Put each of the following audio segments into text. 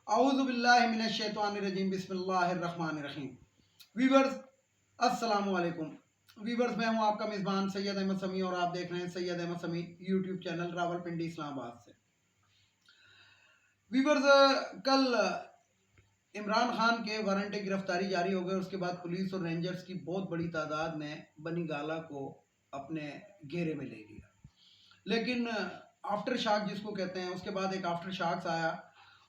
औज़ु बिल्लाहि मिनश शैतानिर रजीम बिस्मिल्लाहिर रहमानिर रहीम। वीवर्स अस्सलामु अलैकुम। वीवर्स मैं हूं आपका मेज़बान सैयद अहमद समी और आप देख रहे हैं सैयद अहमद समी यूट्यूब चैनल रावलपिंडी इस्लामाबाद से। वीवर्स कल इमरान खान के वारंट गिरफ्तारी जारी हो गए। उसके बाद पुलिस और रेंजर्स की बहुत बड़ी तादाद ने बनी गाला को अपने घेरे में ले लिया, लेकिन आफ्टर शॉक जिसको कहते हैं, उसके बाद एक आफ्टर शॉक्स आया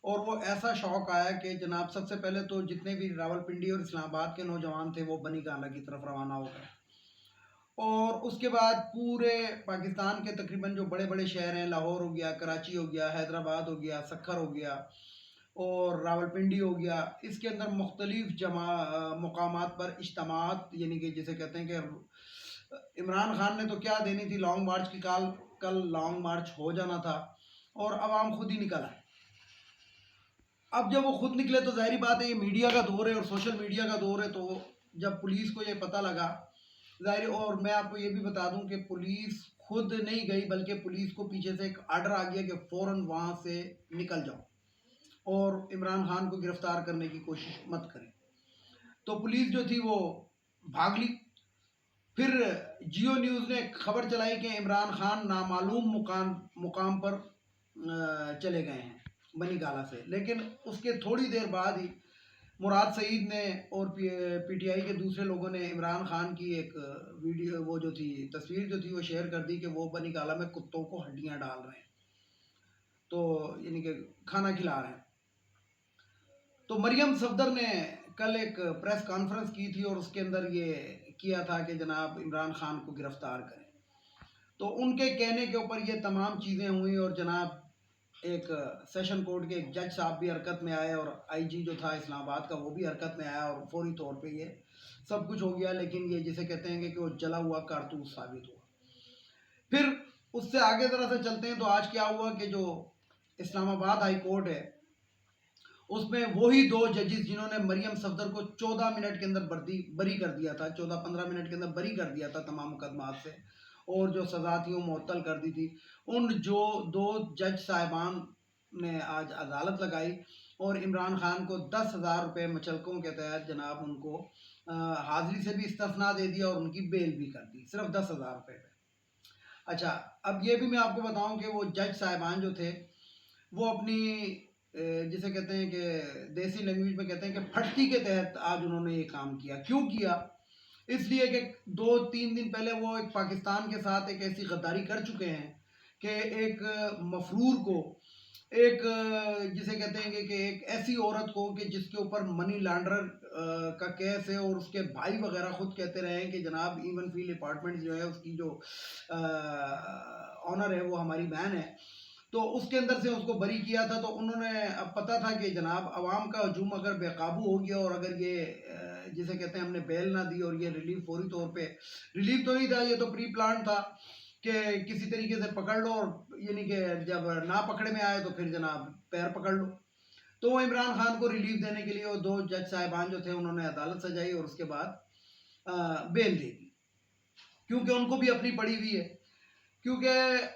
और वो ऐसा शौक आया कि जनाब सबसे पहले तो जितने भी रावलपिंडी और इस्लामाबाद के नौजवान थे वो बनी गाला की तरफ रवाना हो गए और उसके बाद पूरे पाकिस्तान के तकरीबन जो बड़े बड़े शहर हैं, लाहौर हो गया, कराची हो गया, हैदराबाद हो गया, सखर हो गया और रावलपिंडी हो गया, इसके अंदर मुख्तलिफ मकामात पर इज्तमात, यानी कि जिसे कहते हैं कि इमरान खान ने तो क्या देनी थी लॉन्ग मार्च की, कल लॉन्ग मार्च हो जाना था और आवाम खुद ही निकल आए। अब जब वो खुद निकले तो जाहिर बात है ये मीडिया का दौर है और सोशल मीडिया का दौर है, तो जब पुलिस को ये पता लगा जाहिर, और मैं आपको ये भी बता दूं कि पुलिस खुद नहीं गई बल्कि पुलिस को पीछे से एक आर्डर आ गया कि फ़ौरन वहाँ से निकल जाओ और इमरान खान को गिरफ्तार करने की कोशिश मत करें। तो पुलिस जो थी वो भाग ली। फिर जियो न्यूज़ ने खबर चलाई कि इमरान खान नामालूम मुकाम पर चले गए हैं बनी गाला से, लेकिन उसके थोड़ी देर बाद ही मुराद सईद ने और पीटीआई के दूसरे लोगों ने इमरान खान की एक वीडियो, वो जो थी तस्वीर जो थी वो शेयर कर दी कि वो बनी गाला में कुत्तों को हड्डियां डाल रहे हैं, तो यानी कि खाना खिला रहे हैं। तो मरियम सफदर ने कल एक प्रेस कॉन्फ्रेंस की थी और उसके अंदर ये किया था कि जनाब इमरान खान को गिरफ्तार करें। तो उनके कहने के ऊपर ये तमाम चीज़ें हुई और जनाब एक सेशन कोर्ट के एक जज साहब भी हरकत में आए और आईजी जो था इस्लामाबाद का वो भी हरकत में आया और फौरी तौर पे ये सब कुछ हो गया। लेकिन ये जिसे कहते हैं कि वो जला हुआ कारतूस साबित हुआ। फिर उससे आगे ज़रा से चलते हैं तो आज क्या हुआ कि जो इस्लामाबाद हाई कोर्ट है उसमें वही दो जजेस जिन्होंने मरियम सफदर को 14 मिनट के अंदर बरी कर दिया था, 14-15 मिनट के अंदर बरी कर दिया था तमाम मुकदमात से और जो सज़ा थी वो मुअत्तल कर दी थी, उन जो दो जज साहिबान ने आज अदालत लगाई और इमरान खान को 10,000 रुपये मचलकों के तहत जनाब उनको हाजिरी से भी इस्तिफ़ना दे दिया और उनकी बेल भी कर दी, सिर्फ 10,000 रुपये पे। अच्छा, अब ये भी मैं आपको बताऊं कि वो जज साहिबान जो थे वो अपनी जिसे कहते हैं कि देसी लैंग्वेज में कहते हैं कि फटती के तहत आज उन्होंने ये काम किया। क्यों किया? इसलिए कि 2-3 दिन पहले वो एक पाकिस्तान के साथ एक ऐसी गद्दारी कर चुके हैं कि एक मफरूर को, एक जिसे कहते हैं कि एक ऐसी औरत को कि जिसके ऊपर मनी लॉन्ड्रर का केस है और उसके भाई वगैरह खुद कहते रहे हैं कि जनाब इवन फील्ड अपार्टमेंट जो है उसकी जो ऑनर है वो हमारी बहन है, तो उसके अंदर से उसको बरी किया था। तो उन्होंने अब पता था कि जनाब अवाम का हजूम अगर बेकाबू हो गया और अगर ये जिसे कहते हैं हमने बेल ना दी और ये रिलीफ फौरी तौर पे, रिलीफ तो नहीं था, ये तो प्री प्लान था कि किसी तरीके से पकड़ लो और यानी कि जब ना पकड़े में आए तो फिर जनाब पैर पकड़ लो। तो वो इमरान खान को रिलीफ देने के लिए वो दो जज साहिबान जो थे उन्होंने अदालत सजाई और उसके बाद बेल दे दी, क्योंकि उनको भी अपनी पड़ी हुई है। क्योंकि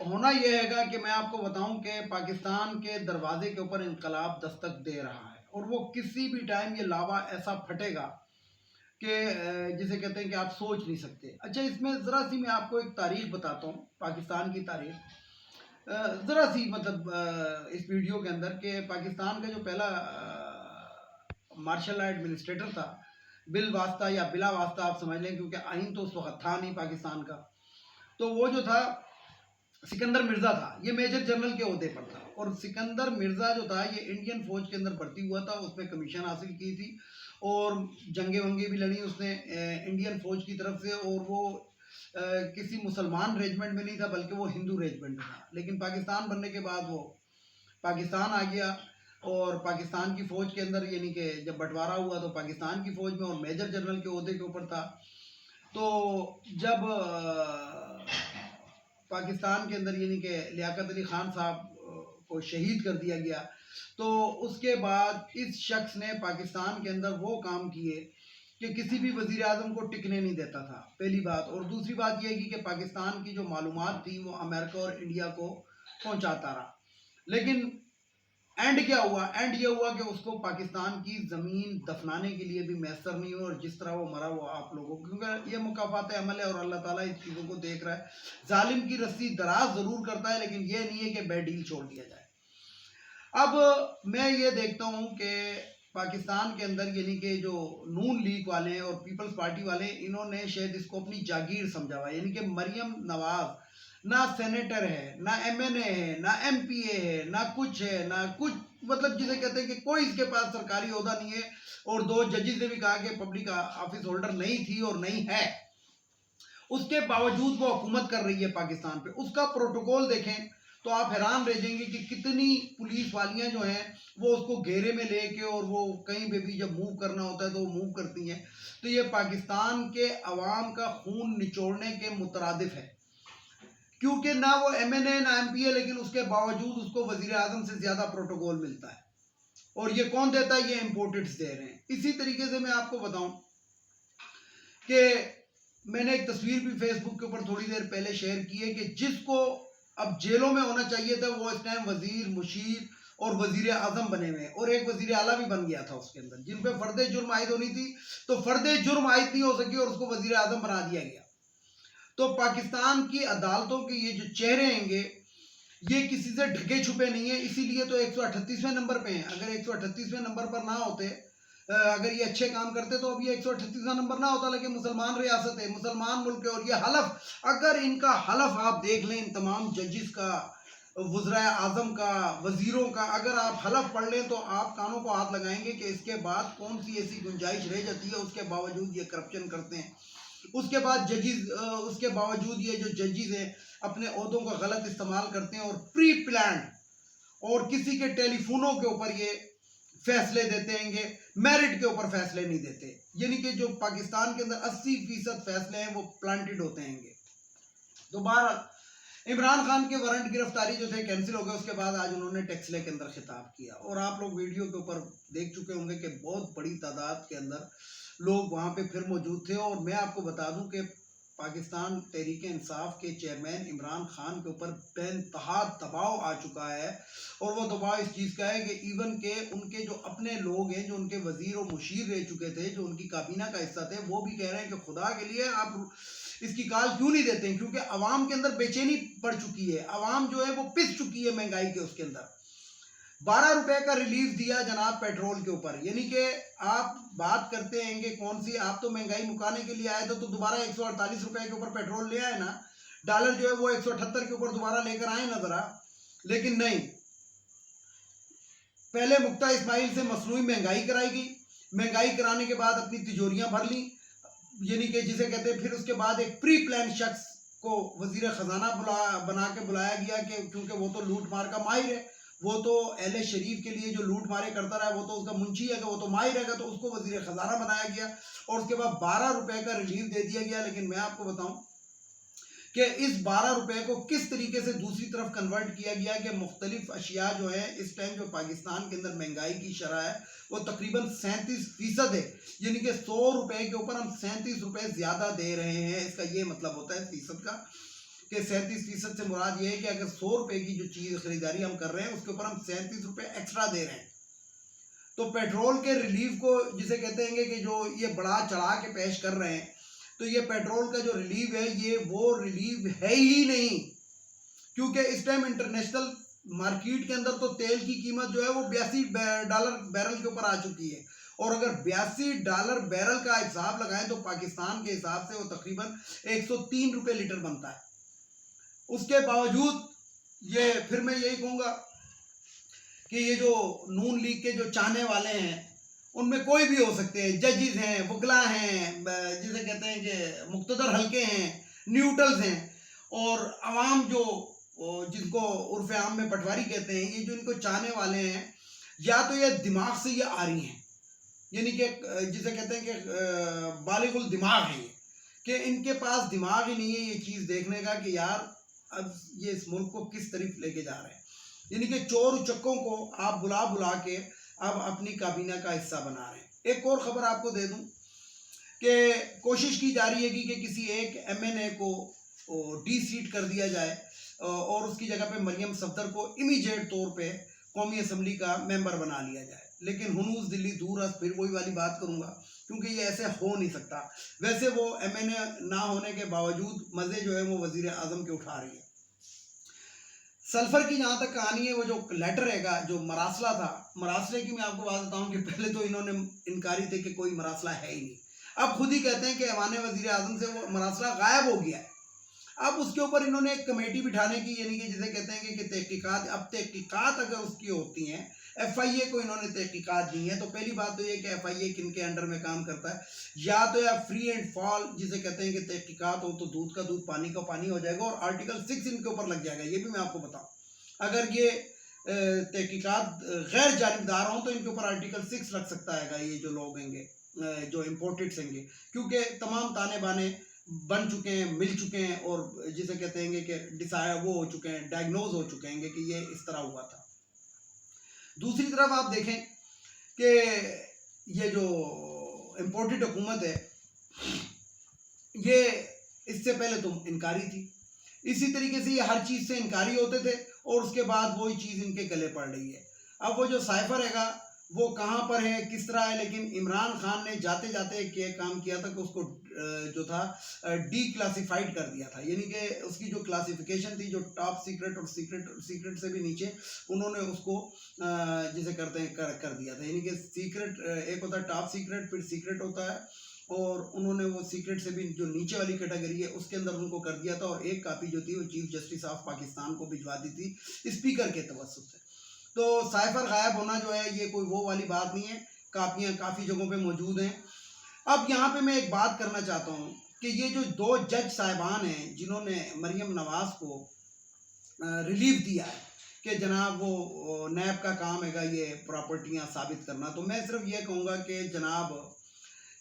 होना यह हैगा कि मैं आपको बताऊं कि पाकिस्तान के दरवाजे के ऊपर इनकलाब दस्तक दे रहा है और वो किसी भी टाइम ये लावा ऐसा फटेगा कि जिसे कहते हैं कि आप सोच नहीं सकते। अच्छा, इसमें ज़रा सी मैं आपको एक तारीख बताता हूँ, पाकिस्तान की तारीख ज़रा सी, मतलब इस वीडियो के अंदर कि पाकिस्तान का जो पहला मार्शल लॉ एडमिनिस्ट्रेटर था, बिल वास्ता या बिला वास्ता आप समझ लें क्योंकि आइन तो उस वक्त था नहीं पाकिस्तान का, तो वो जो था सिकंदर मिर्ज़ा था। ये मेजर जनरल के ओहदे पर था और सिकंदर मिर्ज़ा जो था ये इंडियन फ़ौज के अंदर भर्ती हुआ था, उसमें कमीशन हासिल की थी और जंगे वंगे भी लड़ी उसने इंडियन फ़ौज की तरफ से, और वो किसी मुसलमान रेजिमेंट में नहीं था बल्कि वो हिंदू रेजिमेंट में था। लेकिन पाकिस्तान बनने के बाद वो पाकिस्तान आ गया और पाकिस्तान की फ़ौज के अंदर यानी कि जब बंटवारा हुआ तो पाकिस्तान की फ़ौज में और मेजर जनरल के ओहदे के ऊपर था। तो जब पाकिस्तान के अंदर यानी कि लियाकत अली ख़ान साहब को शहीद कर दिया गया, तो उसके बाद इस शख्स ने पाकिस्तान के अंदर वो काम किए कि किसी भी वज़ीर आज़म को टिकने नहीं देता था, पहली बात। और दूसरी बात यह की कि पाकिस्तान की जो मालूमात थी वो अमेरिका और इंडिया को पहुंचाता रहा। लेकिन एंड क्या हुआ? एंड ये हुआ कि उसको पाकिस्तान की ज़मीन दफनाने के लिए भी मैसर नहीं हुआ, और जिस तरह वो मरा वो आप लोगों को, क्योंकि ये मुकाफ़ात अमल है और अल्लाह ताला इस चीज़ों को देख रहा है। जालिम की रस्सी दराज ज़रूर करता है, लेकिन ये नहीं है कि बेड डील छोड़ दिया जाए। अब मैं ये देखता हूँ कि पाकिस्तान के अंदर यानी कि जो नून लीग वाले हैं और पीपल्स पार्टी वाले, इन्होंने शायद इसको अपनी जागीर समझा हुआ है। यानी कि मरियम नवाज ना सेनेटर है, ना एमएनए है, ना एमपीए है, ना कुछ है, ना कुछ, मतलब जिसे कहते हैं कि कोई इसके पास सरकारी ओहदा नहीं है। और 2 जजेस ने भी कहा कि पब्लिक ऑफिस होल्डर नहीं थी और नहीं है, उसके बावजूद वो हुकूमत कर रही है पाकिस्तान पे। उसका प्रोटोकॉल देखें तो आप हैरान रह जाएंगे कि कितनी पुलिस वालियां जो हैं वो उसको घेरे में लेके, और वो कहीं पे भी जब मूव करना होता है तो वो मूव करती हैं। तो ये पाकिस्तान के अवाम का खून निचोड़ने के मुतरादिफ है, क्योंकि ना वो एमएनए ना एमपीए, लेकिन उसके बावजूद उसको वजीर आजम से ज्यादा प्रोटोकॉल मिलता है। और ये कौन देता है? ये इम्पोर्टेड्स दे रहे हैं। इसी तरीके से मैं आपको बताऊं कि मैंने एक तस्वीर भी फेसबुक के ऊपर थोड़ी देर पहले शेयर की है कि जिसको अब जेलों में होना चाहिए था वो इस टाइम वजीर, मुशीर और वजीर आजम बने हुए हैं, और एक वजीर आला भी बन गया था उसके अंदर, जिन पे फर्द जुर्म आयद होनी थी तो फर्द जुर्म आयद नहीं हो सकी और उसको वजीर आजम बना दिया गया। तो पाकिस्तान की अदालतों के ये जो चेहरे हैंगे ये किसी से ढके छुपे नहीं है, इसीलिए तो 138वें नंबर पे हैं। अगर 138वें नंबर पर ना होते, अगर ये अच्छे काम करते तो अब ये 138वां नंबर ना होता। लेकिन मुसलमान रियासत है, मुसलमान मुल्क है, और ये हलफ, अगर इनका हलफ आप देख लें, इन तमाम जजिस का, वज़राए आज़म का, वजीरों का, अगर आप हलफ पढ़ लें तो आप कानों को हाथ लगाएंगे कि इसके बाद कौन सी ऐसी गुंजाइश रह जाती है, उसके बावजूद ये करप्शन करते हैं। उसके बाद जजिस, उसके बावजूद ये जो जजिस हैं अपने ओहदों का गलत इस्तेमाल करते हैं और प्री प्लान और किसी के टेलीफोनों के ऊपर ये फैसले देते हैं, मेरिट के ऊपर फैसले नहीं देते। यानी कि जो पाकिस्तान के अंदर 80% फैसले हैं वो प्लांटेड होते हैं। दोबारा इमरान खान के वारंट गिरफ्तारी जो थे कैंसिल हो गए, उसके बाद आज उन्होंने टेक्सले के अंदर खिताब किया, और आप लोग वीडियो के ऊपर देख चुके होंगे कि बहुत बड़ी तादाद के अंदर लोग वहां पे फिर मौजूद थे। और मैं आपको बता दूं कि पाकिस्तान तहरीक इंसाफ के चेयरमैन इमरान खान के ऊपर बेइंतहा दबाव आ चुका है, और वो दबाव इस चीज़ का है कि इवन के उनके जो अपने लोग हैं, जो उनके वजीर और मुशीर रह चुके थे, जो उनकी काबीना का हिस्सा थे, वो भी कह रहे हैं कि खुदा के लिए आप इसकी काल क्यों नहीं देते हैं, क्योंकि अवाम के अंदर बेचैनी पड़ चुकी है। अवाम जो है वो पिस चुकी है महंगाई के उसके अंदर। 12 रुपए का रिलीफ दिया जनाब पेट्रोल के ऊपर, यानी कि आप बात करते हैं कि कौन सी, आप तो महंगाई मुकाने के लिए आए थे तो दोबारा 148 रुपए के ऊपर पेट्रोल ले आए ना, डॉलर जो है वो 178 के ऊपर दोबारा लेकर आए ना जरा। लेकिन नहीं, पहले मुक्ता इस्माइल से मसनूई महंगाई कराई गई, महंगाई कराने के बाद अपनी तिजोरियां भर ली, यानी कि जिसे कहते हैं, फिर उसके बाद एक प्री प्लान शख्स को वजीर खजाना बना के बुलाया गया कि क्योंकि वो तो लूट मार का माहिर है, वो तो अहले शरीफ के लिए जो लूट मारे करता रहा है, वो तो उसका मुंशी है, वो तो माहिर है, तो उसको वजीर खजाना बनाया गया, और उसके बाद 12 रुपए का रिलीफ दे दिया गया। लेकिन मैं आपको बताऊं कि इस 12 रुपए को किस तरीके से दूसरी तरफ कन्वर्ट किया गया कि मुख्तलिफ अशिया जो है इस टाइम जो पाकिस्तान के अंदर महंगाई की शरह है वो तकरीबन 37% है, यानी कि 100 रुपए के ऊपर हम 37 रुपए ज्यादा दे रहे हैं। इसका ये मतलब होता है फीसद का, कि 37% से मुराद ये है कि अगर 100 रुपए की जो चीज खरीदारी हम कर रहे हैं उसके ऊपर हम 37 रुपए एक्स्ट्रा दे रहे हैं। तो पेट्रोल के रिलीफ को जिसे कहते हैं कि जो ये बढ़ा चढ़ा के पेश कर रहे हैं, तो ये पेट्रोल का जो रिलीफ है ये वो रिलीफ है ही नहीं, क्योंकि इस टाइम इंटरनेशनल मार्केट के अंदर तो तेल की कीमत जो है वो $82 बैरल के ऊपर आ चुकी है, और अगर $82 बैरल का हिसाब लगाएं तो पाकिस्तान के हिसाब से वो तकरीबन 103 रुपए लीटर बनता है। उसके बावजूद ये, फिर मैं यही कहूँगा कि ये जो नून लीग के जो चाहने वाले हैं उनमें कोई भी हो सकते हैं, जजिस हैं, वकला हैं, जिसे कहते हैं कि मुक्तदर हल्के हैं, न्यूट्रल्स हैं, और अवाम जो जिनको उर्फ आम में पटवारी कहते हैं, ये जो इनको चाहने वाले हैं, या तो ये दिमाग से ये आ रही हैं, यानी कि जिसे कहते हैं कि बालिगुल दिमाग है ये, कि इनके पास दिमाग ही नहीं है ये चीज़ देखने का कि यार अब ये इस मुल्क को किस तरफ लेके जा रहे हैं। यानी कि चोर उचक्कों को आप बुला बुला के अब अपनी काबीना का हिस्सा बना रहे हैं। एक और खबर आपको दे दूं कि कोशिश की जा रही है कि किसी एक एमएनए को डी सीट कर दिया जाए और उसकी जगह पे मरियम सफदर को इमीडिएट तौर पे कौमी असम्बली का मेंबर बना लिया जाए। लेकिन हुनूस दिल्ली दूर है, फिर वही वाली बात करूँगा, क्योंकि ये ऐसे हो नहीं सकता। वैसे वो MNA ना होने के बावजूद मज़े जो है वो वज़ीर आज़म के उठा रही है। सल्फर की जहाँ तक कहानी है, वो जो लेटर हैगा, जो मरासला था, मरासले की मैं आपको बात बताऊँ कि पहले तो इन्होंने इनकारी थे कि कोई मरासला है ही नहीं। अब खुद ही कहते हैं कि ऐवान वज़ीर आज़म से वो मरासला गायब हो गया है। अब उसके ऊपर इन्होंने एक कमेटी बिठाने की, यानी कि जिसे कहते हैं कि तहकीकात, अब तहकीकात अगर उसकी होती हैं, FIA को इन्होंने तहकीकात दी है, तो पहली बात तो ये कि FIA किन के अंडर में काम करता है, या तो या फ्री एंड फॉल जिसे कहते हैं कि तहकीकात हो तो दूध का दूध पानी का पानी हो जाएगा और आर्टिकल 6 इनके ऊपर लग जाएगा। ये भी मैं आपको बताऊँ, अगर ये तहकीकात गैर जानिबदार हों तो इनके ऊपर आर्टिकल 6 लग सकता है। ये जो लोग होंगे, जो इम्पोर्टेड्स होंगे, क्योंकि तमाम ताने बाने बन चुके हैं, मिल चुके हैं और जिसे कहते हैं कि डिसाइड वो हो चुके हैं, डायग्नोज हो चुके हैं कि ये इस तरह हुआ था। दूसरी तरफ आप देखें कि ये जो इम्पोर्टेड हुकूमत है, ये इससे पहले तो इनकारी थी, इसी तरीके से ये हर चीज़ से इनकारी होते थे और उसके बाद वही चीज़ इनके गले पड़ रही है। अब वो जो साइफर हैगा वो कहाँ पर है, किस तरह है, लेकिन इमरान खान ने जाते जाते एक काम किया था कि उसको जो था डीक्लासिफाइड कर दिया था, यानी कि उसकी जो क्लासिफिकेशन थी, जो टॉप सीक्रेट और सीक्रेट से भी नीचे, उन्होंने उसको जिसे करते हैं कर दिया था। यानी कि सीक्रेट एक होता है टॉप सीक्रेट, फिर सीक्रेट होता है, और उन्होंने वो सीक्रेट से भी जो नीचे वाली कैटेगरी है उसके अंदर उनको कर दिया था, और एक कापी जो थी वो चीफ जस्टिस ऑफ पाकिस्तान को भिजवा दी थी स्पीकर के तवस्सुत से। तो साइफर गायब होना जो है ये कोई वो वाली बात नहीं है, कापियाँ काफ़ी जगहों पे मौजूद हैं। अब यहाँ पे मैं एक बात करना चाहता हूँ कि ये जो 2 जज साहिबान हैं जिन्होंने मरियम नवाज़ को रिलीफ दिया है कि जनाब वो नैब का काम हैगा ये प्रॉपर्टियाँ साबित करना, तो मैं सिर्फ ये कहूँगा कि जनाब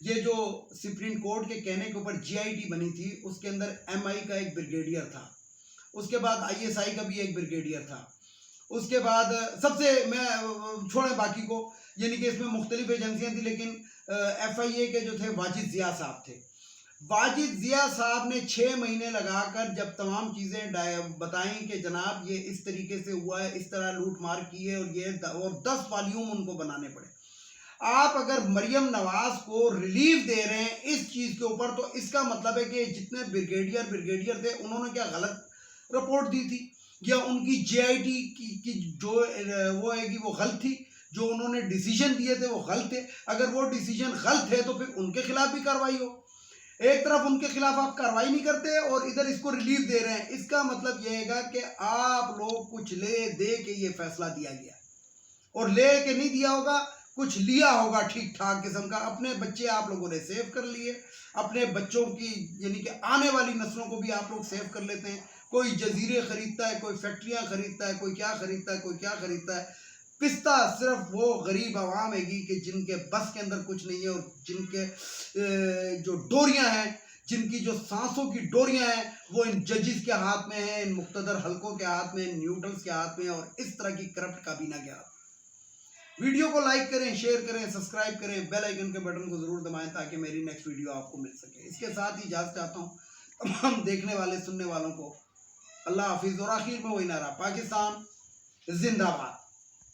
ये जो सुप्रीम कोर्ट के कहने के ऊपर GIT बनी थी, उसके अंदर MI का एक ब्रिगेडियर था, उसके बाद ISI का भी एक ब्रिगेडियर था, उसके बाद सबसे मैं छोड़े बाकी को, यानी कि इसमें मुख्तलिफ एजेंसियां थी, लेकिन FIA के जो थे वाजिद ज़िया साहब थे। वाजिद ज़िया साहब ने 6 महीने लगाकर जब तमाम चीज़ें बताई कि जनाब ये इस तरीके से हुआ है, इस तरह लूट मार की है, और ये और 10 वॉल्यूम उनको बनाने पड़े। आप अगर मरियम नवाज को रिलीफ दे रहे हैं इस चीज़ के ऊपर, तो इसका मतलब है कि जितने ब्रिगेडियर थे उन्होंने क्या गलत रिपोर्ट दी थी, या उनकी GIT की जो वो है कि वो गलत थी, जो उन्होंने डिसीजन दिए थे वो गलत थे। अगर वो डिसीजन गलत है तो फिर उनके खिलाफ भी कार्रवाई हो। एक तरफ उनके खिलाफ आप कार्रवाई नहीं करते और इधर इसको रिलीफ दे रहे हैं, इसका मतलब यह है कि आप लोग कुछ ले दे के ये फैसला दिया गया, और ले के नहीं दिया होगा, कुछ लिया होगा ठीक ठाक किस्म का। अपने बच्चे आप लोगों ने सेव कर लिए, अपने बच्चों की यानी कि आने वाली नस्लों को भी आप लोग सेव कर लेते हैं। कोई जजीरे खरीदता है, कोई फैक्ट्रियां खरीदता है, कोई क्या खरीदता है, कोई क्या खरीदता है। पिस्ता सिर्फ वो गरीब आवाम हैगी कि जिनके बस के अंदर कुछ नहीं है, और जिनके जो डोरियां हैं, जिनकी जो सांसों की डोरियां हैं, वो इन जजिस के हाथ में है, इन मुक्तदर हलकों के हाथ में, इन न्यूट्रल्स के हाथ में, और इस तरह की करप्ट काबीना के हाथ में। वीडियो को लाइक करें, शेयर करें, सब्सक्राइब करें, बेल आइकन के बटन को जरूर दबाएं ताकि मेरी नेक्स्ट वीडियो आपको मिल सके। इसके साथ ही इजाजत चाहता हूँ तमाम देखने वाले सुनने वालों को। अल्लाह हाफिज़, और आखिर में वही नारा, पाकिस्तान जिंदाबाद।